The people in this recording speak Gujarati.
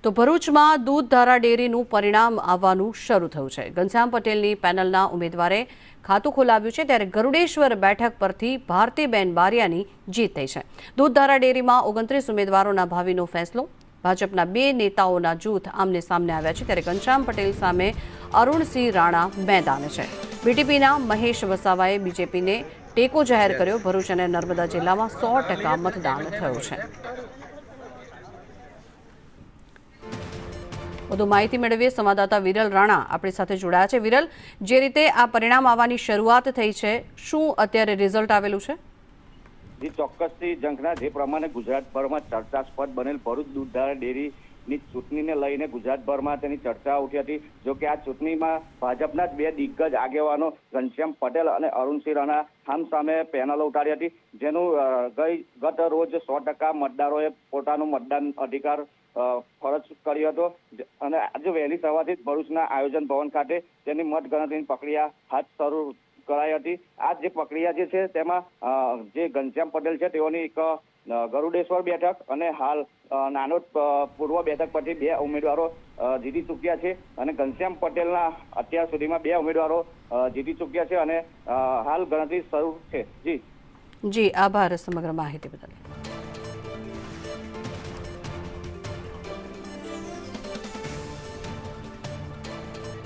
તો ભરૂચમાં દૂધધારા ડેરીનું પરિણામ આવવાનું શરૂ થયું છે। ઘનશ્યામ પટેલની પેનલના ઉમેદવારે ખાતું ખોલાવ્યું છે, ત્યારે ગરુડેશ્વર બેઠક પરથી ભારતીબેન બારિયાની જીત થઈ છે। દૂધધારા ડેરીમાં 29 ઉમેદવારોના ભાવિનો ફેસલો। ભાજપના 2 નેતાઓના જૂથ આમને સામને આવ્યા છે, ત્યારે ઘનશ્યામ પટેલ સામે અરુણસિંહ રાણા મેદાને છે। બીટીપીના મહેશ વસાવાએ બીજેપીને ટેકો જાહેર કર્યો। ભરૂચ અને નર્મદા જિલ્લામાં 100% મતદાન થયું છે। વધુ માહિતી મેળવીએ સંવાદદાતા વિરલ રાણા આપણી સાથે જોડાયા છે। વિરલ, જે રીતે આ પરિણામ આવવાની શરૂઆત થઈ છે, શું અત્યારે રિઝલ્ટ આવેલું છે? જે ચોક્કસથી જંખના જે પ્રમાણે ગુજરાતભરમાં ચર્ચાસ્પદ બનેલ ભરૂચ દૂધધારા ડેરીની ચૂંટણીને લઈને ગુજરાતભરમાં તેની ચર્ચા ઉઠી હતી। જો કે આ ચૂંટણીમાં ભાજપના જ 2 દિગ્ગજ આગેવાનો ઘનશ્યામ પટેલ અને અરુણસિંહ રાણા સામે પેનલો ઉતારી હતી, જેનું ગત રોજ 100% મતદારોએ પોતાનું મતદાન અધિકાર ફરજ કર્યો હતો અને આજે વહેલી સવારથી ભરૂચના આયોજન ભવન ખાતે તેની મતગણતરીની પ્રક્રિયા હાથ શરૂ કરાઈ હતી। આ જે પ્રક્રિયા જે છે તેમાં જે ઘનશ્યામ પટેલ છે તેઓની એક ગરુડેશ્વર બેઠક અને હાલ નાનોદ પૂર્વ બેઠક પરથી 2 ઉમેદવારો જીતી ચૂક્યા છે અને ઘનશ્યામ પટેલના અત્યાર સુધીમાં 2 ઉમેદવારો જીતી ચૂક્યા છે અને હાલ ગણતરી શરૂ છે। જી આભાર સમગ્ર માહિતી બદલ।